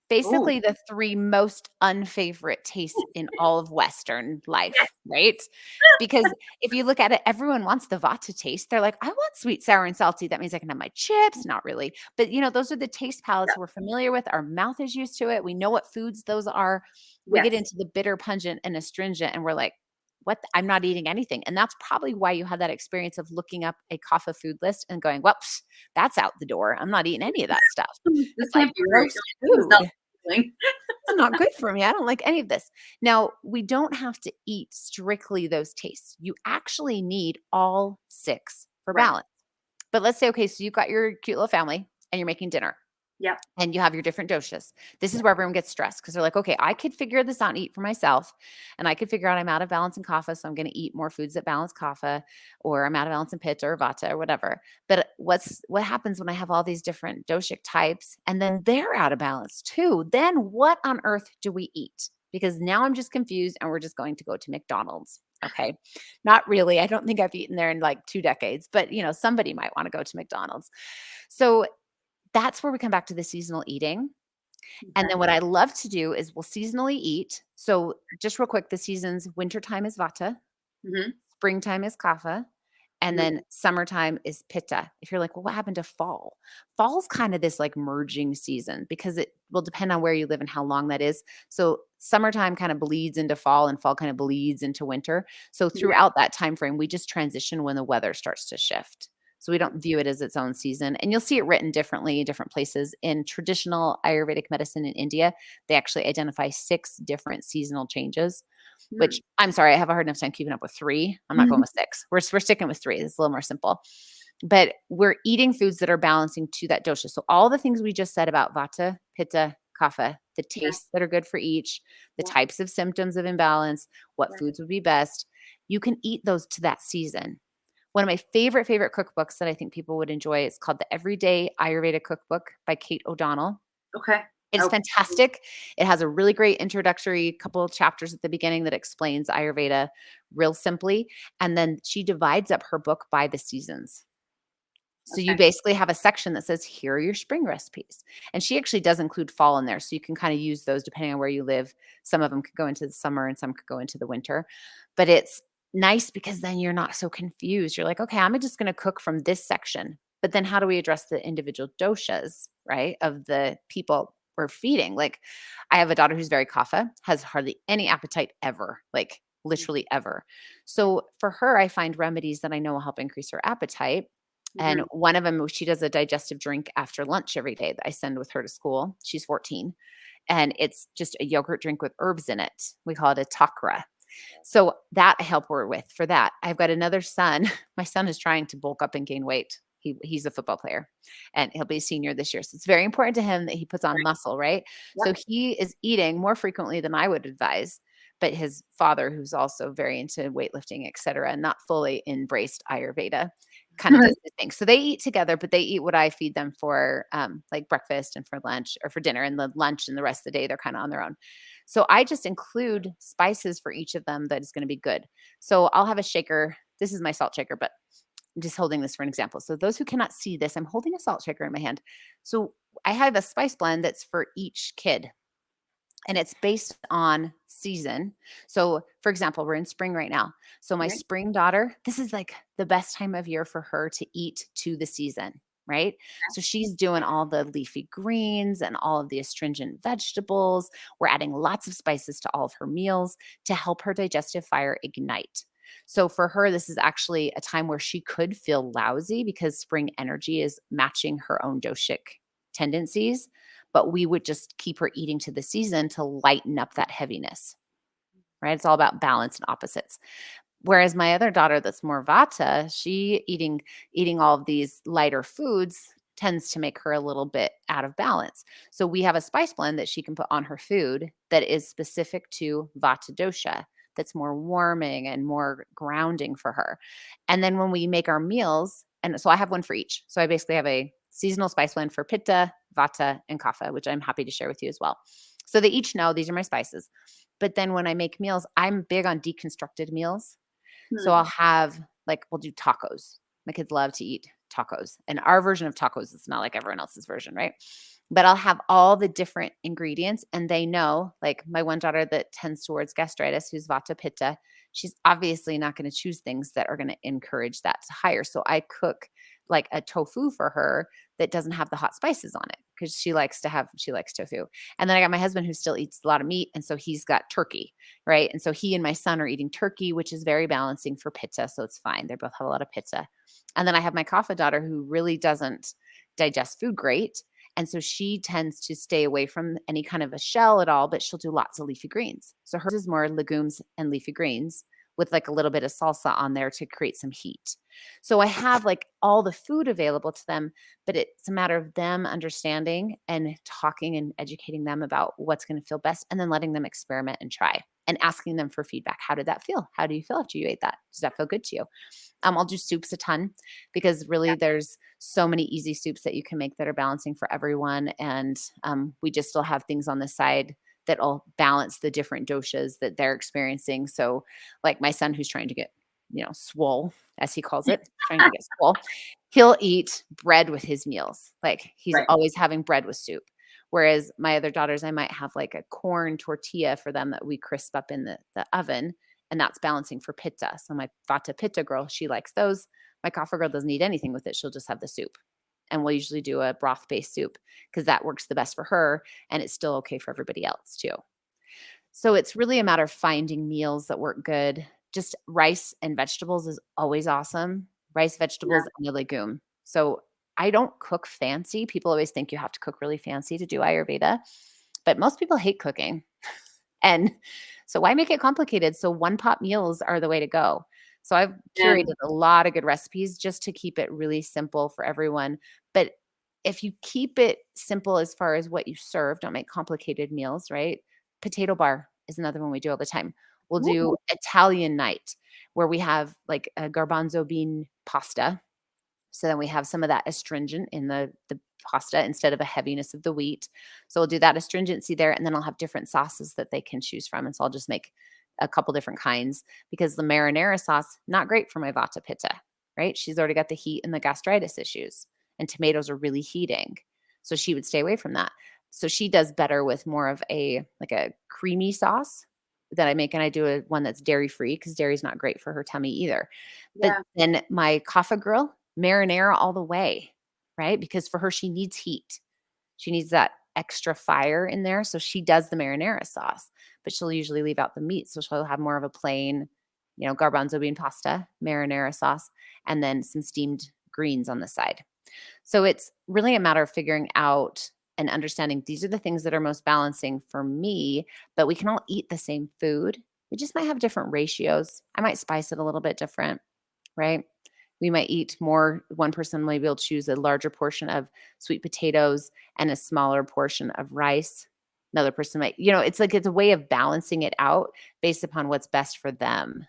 oh Basically, the three most unfavorite tastes in all of Western yes, life, right? Because if you look at it, everyone wants the vata taste. They're like, I want sweet, sour, and salty. That means I can have my chips. Not really. But, those are the taste yeah, palettes we're familiar with. Our mouth is used to it. We know what foods those are. We get yes, into the bitter, pungent, and astringent, and we're like, what? I'm not eating anything. And that's probably why you had that experience of looking up a kapha food list and going, well, that's out the door. I'm not eating any of that stuff. this It's like can't be right. gross This is not food. feeling. It's not good for me. I don't like any of this. Now, we don't have to eat strictly those tastes. You actually need all six for Right. balance. But let's say, okay, so you've got your cute little family and you're making dinner Yep. and you have your different doshas. This is Yep. where everyone gets stressed because they're like, okay, I could figure this out and eat for myself. And I could figure out I'm out of balance in kapha. So I'm going to eat more foods that balance kapha, or I'm out of balance in pitta or vata or whatever. But what happens when I have all these different doshic types and then they're out of balance too? Then what on earth do we eat? Because now I'm just confused and we're just going to go to McDonald's. Okay. Not really. I don't think I've eaten there in like 2 decades, but somebody might want to go to McDonald's. So that's where we come back to the seasonal eating. And Okay. then what I love to do is we'll seasonally eat. So just real quick, the seasons, wintertime is vata, Mhm. springtime is kapha, And Mhm. then summertime is Pitta. If you're like, well, what happened to fall? Fall's kind of this like merging season because it will depend on where you live and how long that is. So summertime kind of bleeds into fall and fall kind of bleeds into winter. So Yeah. throughout that time frame, we just transition when the weather starts to shift. So we don't view it as its own season. And you'll see it written differently in different places. In traditional Ayurvedic medicine in India, they actually identify 6 different seasonal changes, which Mm. I'm sorry, I have a hard enough time keeping up with 3. I'm not going with 6. We're sticking with 3. It's a little more simple. But we're eating foods that are balancing to that dosha. So all the things we just said about vata, pitta, kapha, the Yeah. tastes that are good for each, the Yeah. types of symptoms of imbalance, what Right. foods would be best, you can eat those to that season. One of my favorite cookbooks that I think people would enjoy is called The Everyday Ayurveda Cookbook by Kate O'Donnell. Okay. It's Oh. fantastic. It has a really great introductory couple of chapters at the beginning that explains Ayurveda real simply, and then she divides up her book by the seasons. So you Okay. basically have a section that says, here are your spring recipes. And she actually does include fall in there. So you can kind of use those depending on where you live. Some of them could go into the summer and some could go into the winter. But it's nice because then you're not so confused. You're like, okay, I'm just going to cook from this section. But then how do we address the individual doshas, right? Of the people we're feeding. Like I have a daughter who's very kapha, has hardly any appetite ever, like literally ever. So for her, I find remedies that I know will help increase her appetite, and Mhm. one of them, she does a digestive drink after lunch every day that I send with her to school. She's 14. And it's just a yogurt drink with herbs in it. We call it a takra. So that I help her with for that. I've got another son. My son is trying to bulk up and gain weight. He's a football player and he'll be a senior this year. So it's very important to him that he puts on Right. muscle, right? So Yep. he is eating more frequently than I would advise. But his father, who's also very into weightlifting, et cetera, not fully embraced Ayurveda, kind of does the thing. So they eat together, but they eat what I feed them for like breakfast and for lunch or for dinner, and the lunch and the rest of the day, they're kind of on their own. So I just include spices for each of them that is going to be good. So I'll have a shaker. This is my salt shaker, but I'm just holding this for an example. So those who cannot see this, I'm holding a salt shaker in my hand. So I have a spice blend that's for each kid, and it's based on season. So, for example, we're in spring right now. So, my Right. spring daughter, this is like the best time of year for her to eat to the season, right? So, she's doing all the leafy greens and all of the astringent vegetables. We're adding lots of spices to all of her meals to help her digestive fire ignite. So, for her, this is actually a time where she could feel lousy because spring energy is matching her own doshic tendencies, but we would just keep her eating to the season to lighten up that heaviness, right? It's all about balance and opposites. Whereas my other daughter that's more vata, she eating all of these lighter foods tends to make her a little bit out of balance. So we have a spice blend that she can put on her food that is specific to vata dosha, that's more warming and more grounding for her. And then when we make our meals, and so I have one for each. So I basically have a seasonal spice blend for pitta, vata, and kapha, which I'm happy to share with you as well. So they each know these are my spices. But then when I make meals, I'm big on deconstructed meals. So Hmm. I'll have like we'll do tacos. My kids love to eat tacos. And our version of tacos is not like everyone else's version, right? But I'll have all the different ingredients and they know, like my one daughter that tends towards gastritis, who's vata pitta, she's obviously not going to choose things that are going to encourage that to higher. So I cook like a tofu for her that doesn't have the hot spices on it because she likes tofu. And then I got my husband who still eats a lot of meat. And so he's got turkey, right? And so he and my son are eating turkey, which is very balancing for pitta. So it's fine. They both have a lot of pitta. And then I have my kapha daughter who really doesn't digest food great. And so she tends to stay away from any kind of a shell at all, but she'll do lots of leafy greens. So hers is more legumes and leafy greens with like a little bit of salsa on there to create some heat. So I have like all the food available to them, but it's a matter of them understanding and talking and educating them about what's going to feel best and then letting them experiment and try and asking them for feedback. How did that feel? How do you feel after you ate that? Does that feel good to you? I'll do soups a ton because really there's so many easy soups that you can make that are balancing for everyone. And we just still have things on the side that'll balance the different doshas that they're experiencing. So like my son who's trying to get, swole, as he calls it, trying to get swole, he'll eat bread with his meals. Like he's Right. always having bread with soup. Whereas my other daughters, I might have like a corn tortilla for them that we crisp up in the oven. and that's balancing for Pitta. So my vata Pitta girl, she likes those. My Kapha girl doesn't eat anything with it. She'll just have the soup. And we'll usually do a broth-based soup because that works the best for her, and it's still okay for everybody else too. So it's really a matter of finding meals that work good. Just rice and vegetables is always awesome. Rice, Yeah. vegetables, and a legume. So I don't cook fancy. People always think you have to cook really fancy to do Ayurveda, but most people hate cooking. And so why make it complicated? So one pot meals are the way to go. So I've And curated a lot of good recipes just to keep it really simple for everyone. But if you keep it simple as far as what you serve, don't make complicated meals, right? Potato bar is another one we do all the time. We'll ooh, do Italian night where we have like a garbanzo bean pasta. So then we have some of that astringent in the pasta instead of a heaviness of the wheat. So we'll do that astringency there, and then I'll have different sauces that they can choose from. And so I'll just make a couple different kinds because the marinara sauce, not great for my vata pitta, right? She's already got the heat and the gastritis issues, and tomatoes are really heating. So she would stay away from that. So she does better with more of a like a creamy sauce that I make, and I do a one that's dairy free because dairy's not great for her tummy either. But yeah. then my Kapha girl, marinara all the way, right? Because for her, she needs heat. She needs that extra fire in there. So she does the marinara sauce, but she'll usually leave out the meat. So she'll have more of a plain, garbanzo bean pasta, marinara sauce, and then some steamed greens on the side. So it's really a matter of figuring out and understanding these are the things that are most balancing for me, but we can all eat the same food. We just might have different ratios. I might spice it a little bit different, right? We might eat more. One person maybe will choose a larger portion of sweet potatoes and a smaller portion of rice. Another person might, it's like it's a way of balancing it out based upon what's best for them.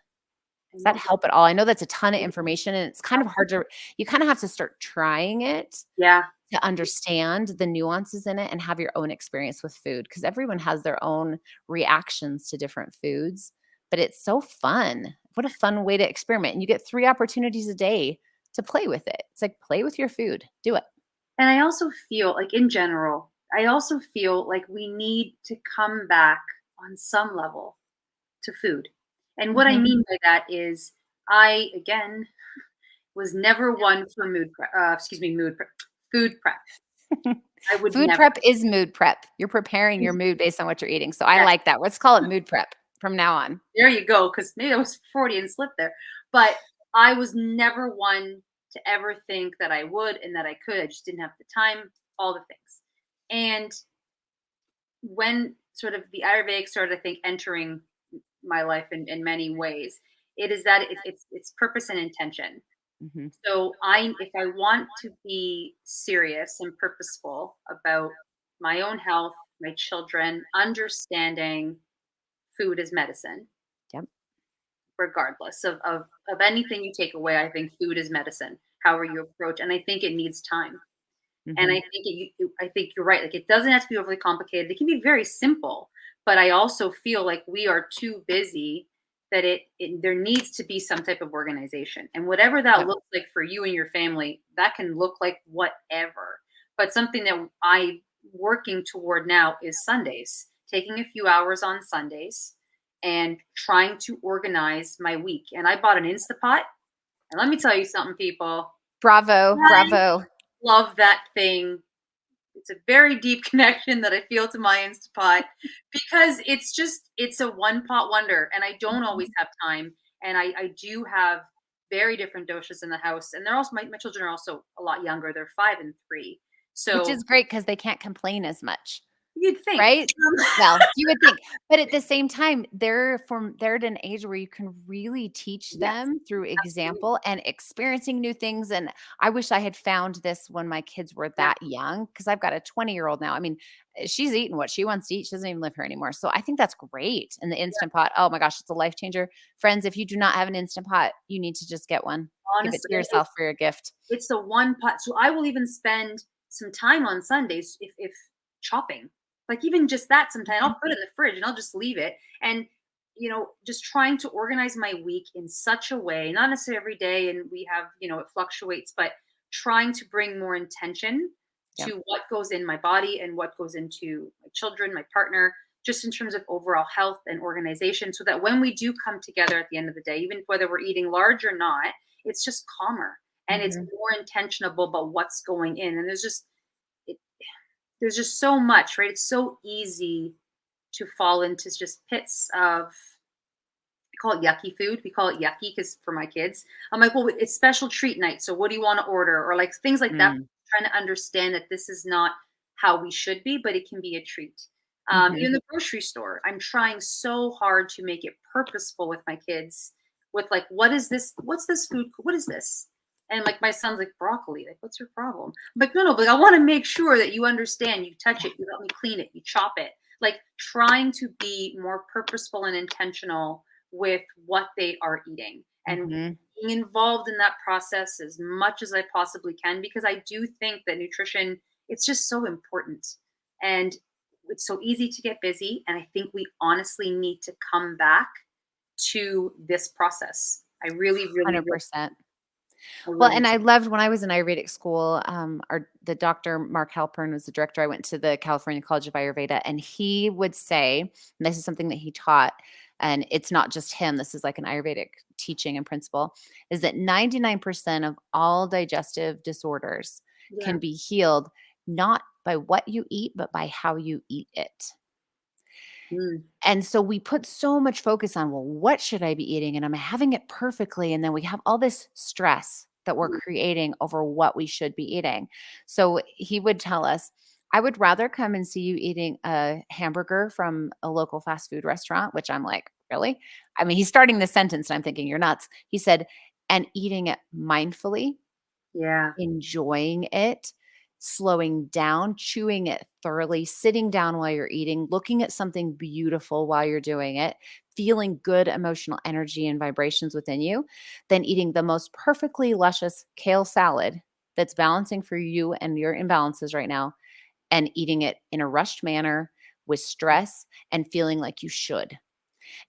Does And that help at all? I know that's a ton of it- information and it's kind of hard to, you kind of have to start trying it yeah. to understand the nuances in it and have your own experience with food because everyone has their own reactions to different foods, but it's so fun. What a fun way to experiment. And you get 3 opportunities a day to play with it. It's like play with your food. Do it. And I also feel like in general, I also feel like we need to come back on some level to food. And what I Mhm. mean by that is I again was never one for mood prep, food prep. I would Food never. prep is mood prep. You're preparing your mood based on what you're eating. So I Yeah, like that. Let's call it mood prep from now on. there you go. Because maybe I was 40 and slipped there. But I was never one to ever think that I would and that I could. I just didn't have the time, all the things. And when sort of the Ayurvedic started, I think, entering my life in many ways, it is that it's purpose and intention. Mhm. So if I want to be serious and purposeful about my own health, my children, understanding food as medicine, Yep. regardless of anything you take away, I think food is medicine. However you approach, and I think it needs time. And I Mhm. think I think you're right. Like it doesn't have to be overly complicated. It can be very simple. But I also feel like we are too busy that there needs to be some type of organization. And whatever that Yep. looks like for you and your family, that can look like whatever. But something that I working toward now is Sundays, taking a few hours on Sundays and trying to organize my week. And I bought an Instapot. And let me tell you something, people. Bravo. I Bravo. love that thing. It's a very deep connection that I feel to my Instapot because it's a one pot wonder and I don't always Mhm. have time. And I do have very different doshas in the house. And they're also my children are also a lot younger. They're 5 and 3. Which So is great because they can't complain as much. you'd think. Right? Well, you would think, but at the same time, they're at an age where you can really teach Yes, them through absolutely. example and experiencing new things, and I wish I had found this when my kids were Yeah, that young because 'cause I've got a 20-year-old now. I mean, she's eating what she wants to eat. She doesn't even live here anymore, so I think that's great, and the yeah. Instant Pot, oh my gosh, it's a life changer. Friends, if you do not have an Instant Pot, you need to just get one. Give it Honestly, to yourself for your gift. it's the one pot. So I will even spend some time on Sundays if chopping. Like even just that sometimes I'll Mhm. put it in the fridge and I'll just leave it. And just trying to organize my week in such a way, not necessarily every day and we have, it fluctuates, but trying to bring more intention Yep. to what goes in my body and what goes into my children, my partner, just in terms of overall health and organization, so that when we do come together at the end of the day, even whether we're eating large or not, it's just calmer and it's Mhm. more intentional about what's going in. And it, there's just so much, right? It's so easy to fall into just pits of, we call it yucky food. We call it yucky because for my kids, I'm like, well, it's special treat night. So what do you want to order? Or like things like that. Mm. Trying to understand that this is not how we should be, but it can be a treat. Mhm. Even the grocery store, I'm trying so hard to make it purposeful with my kids. With like, what is this? What's this food? What is this? And like my son's like broccoli. Like, what's your problem? I'm like, no, no, but I want to make sure that you understand. You touch it, you help me clean it, you chop it. Like trying to be more purposeful and intentional with what they are eating and Mhm. being involved in that process as much as I possibly can, because I do think that nutrition, it's just so important. And it's so easy to get busy, and I think we honestly need to come back to this process. I really, really, really, 100%. I Well, really and I loved when I was in Ayurvedic school, the doctor Mark Halpern was the director. I went to the California College of Ayurveda, and he would say, and this is something that he taught, and it's not just him, this is like an Ayurvedic teaching and principle, is that 99% of all digestive disorders yeah. can be healed not by what you eat, but by how you eat it. Mm, And so we put so much focus on, well, what should I be eating? And am I having it perfectly? And then we have all this stress that we're mm, creating over what we should be eating. So he would tell us, I would rather come and see you eating a hamburger from a local fast food restaurant, which I'm like, really? I mean, he's starting the sentence and I'm thinking, you're nuts. He said, and eating it mindfully, yeah. enjoying it, slowing down, chewing it thoroughly, sitting down while you're eating, looking at something beautiful while you're doing it, feeling good emotional energy and vibrations within you, than eating the most perfectly luscious kale salad that's balancing for you and your imbalances right now, and eating it in a rushed manner with stress and feeling like you should.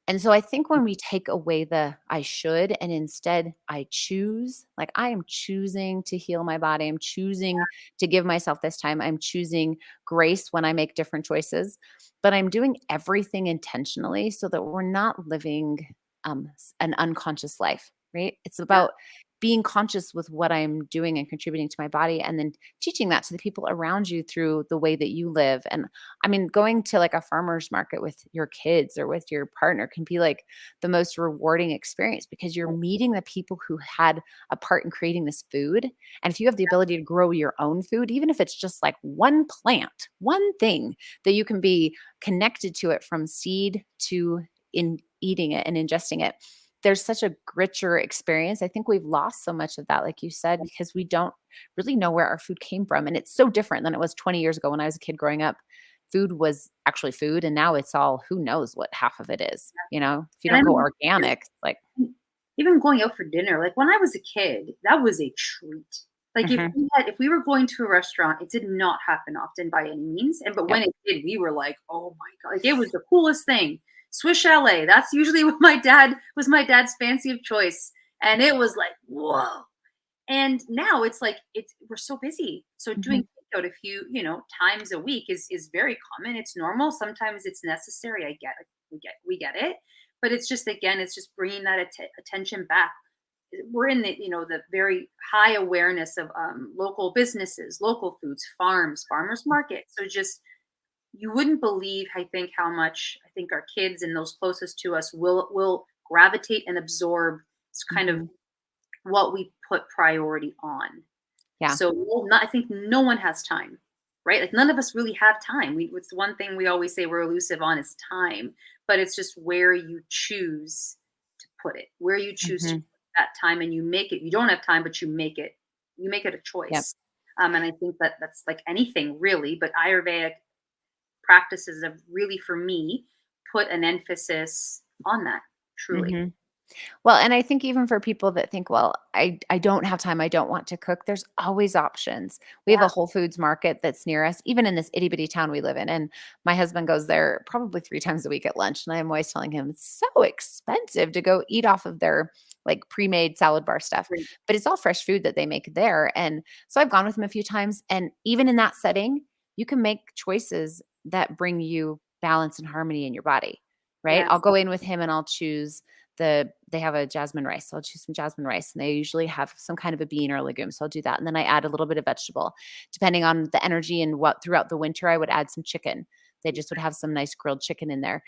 And so I think when we take away the I should and instead I choose, like I am choosing to heal my body, I'm choosing to give myself this time, I'm choosing grace when I make different choices, but I'm doing everything intentionally so that we're not living an unconscious life, right? It's Yeah. about being conscious with what I'm doing and contributing to my body and then teaching that to the people around you through the way that you live. And I mean, going to like a farmer's market with your kids or with your partner can be like the most rewarding experience because you're meeting the people who had a part in creating this food. And if you have the ability to grow your own food, even if it's just like one plant, one thing that you can be connected to it from seed to in eating it and ingesting it, there's such a richer experience. I think we've lost so much of that, like you said, because we don't really know where our food came from. And it's so different than it was 20 years ago when I was a kid growing up. Food was actually food, and now it's all who knows what half of it is, you know? If you And I don't go mean, organic, like even going out for dinner, like when I was a kid, that was a treat. Like mhm, if we were going to a restaurant, it did not happen often by any means. And but yep, when it did, we were like, oh my God, like it was the coolest thing. Swiss chalet. That's usually what my dad's fancy of choice. And it was like, whoa. And now it's like we're so busy. So doing mhm, takeout a few, times a week is very common. It's normal. Sometimes it's necessary. I get it. We get it. But it's just again, it's just bringing that attention back. We're in the very high awareness of local businesses, local foods, farmers markets. So just you wouldn't believe, I think, how much I think our kids and those closest to us will gravitate and absorb. It's kind of mhm, what we put priority on. yeah, So I think no one has time, right? Like none of us really have time. It's one thing we always say we're elusive on is time, but it's just where you choose to put it, where you choose to mhm, put that time, and you make it. You don't have time, but you make it. You make it a yep, choice. And I think that that's like anything really, but Ayurvedic practices have really, for me, put an emphasis on that. Truly, mhm. Well, and I think even for people that think, "Well, I don't have time, I don't want to cook," there's always options. We have a yeah. Whole Foods market that's near us, even in this itty bitty town we live in, and my husband goes there probably 3 times a week at lunch, and I'm always telling him, "It's so expensive to go eat off of their, like, pre-made salad bar stuff," Great. but it's all fresh food that they make there, and so I've gone with him a few times, and even in that setting, you can make choices that bring you balance and harmony in your body, right? I'll Yes. go in with him and I'll choose they have a jasmine rice. So I'll choose some jasmine rice and they usually have some kind of a bean or a legume. So I'll do that. And then I add a little bit of vegetable. Depending on the energy and what throughout the winter, I would add some chicken. They just would have some nice grilled chicken in there.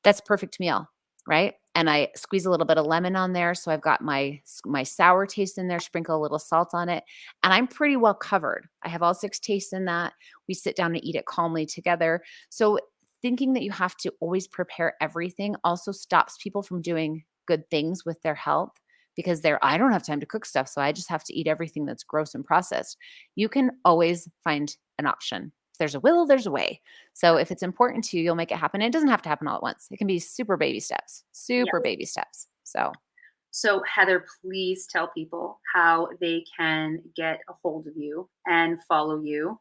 That's a perfect meal, right? And I squeeze a little bit of lemon on there. So I've got my sour taste in there, sprinkle a little salt on it, and I'm pretty well covered. I have all 6 tastes in that. We sit down and eat it calmly together. So thinking that you have to always prepare everything also stops people from doing good things with their health because I don't have time to cook stuff, so I just have to eat everything that's gross and processed. You can always find an option. If there's a will, there's a way. So if it's important to you, you'll make it happen. And it doesn't have to happen all at once. It can be super baby steps, Yeah. super baby steps. So, Heather, please tell people how they can get a hold of you and follow you,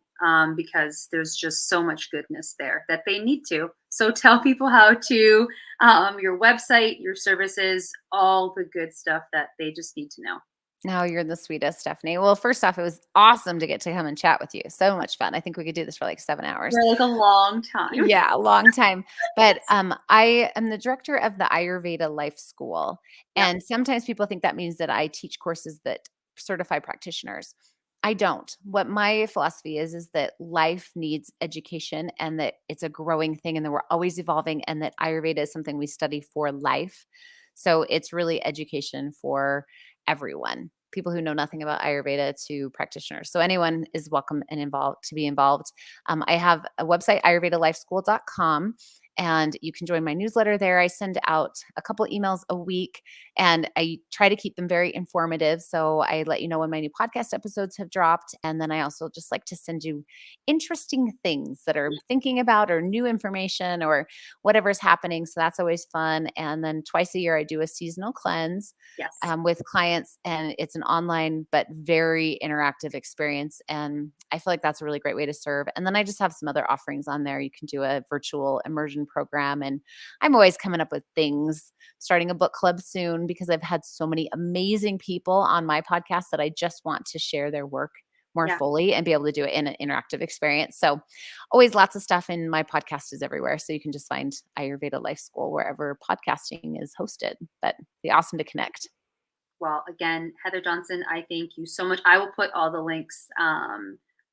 because there's just so much goodness there that they need to. So, tell people how to, your website, your services, all the good stuff that they just need to know. No, you're the sweetest, Stephanie. Well, first off, it was awesome to get to come and chat with you. So much fun. I think we could do this for like 7 hours. For like a long time. Yeah, a long time. But I am the director of the Ayurveda Life School. Yep. And sometimes people think that means that I teach courses that certify practitioners. I don't. What my philosophy is that life needs education and that it's a growing thing and that we're always evolving and that Ayurveda is something we study for life. So it's really education for everyone, people who know nothing about Ayurveda to practitioners. So anyone is welcome and involved to be involved. I have a website, ayurvedalifeschool.com, and you can join my newsletter there. I send out a couple emails a week and I try to keep them very informative. So I let you know when my new podcast episodes have dropped. And then I also just like to send you interesting things that are thinking about or new information or whatever's happening. So that's always fun. And then twice a year, I do a seasonal cleanse Yes. with clients, and it's an online but very interactive experience. And I feel like that's a really great way to serve. And then I just have some other offerings on there. You can do a virtual immersion program, and I'm always coming up with things. Starting a book club soon because I've had so many amazing people on my podcast that I just want to share their work more Yeah. fully and be able to do it in an interactive experience. So always lots of stuff, and my podcast is everywhere. So you can just find Ayurveda Life School wherever podcasting is hosted. But it'd be awesome to connect. Well, again, Heather Johnson, I thank you so much. I will put all the links,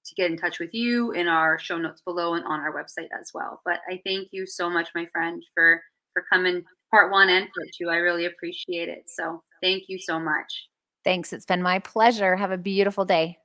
to get in touch with you in our show notes below and on our website as well. But I thank you so much, my friend, for coming part 1 and part 2. I really appreciate it. So thank you so much. Thanks. It's been my pleasure. Have a beautiful day.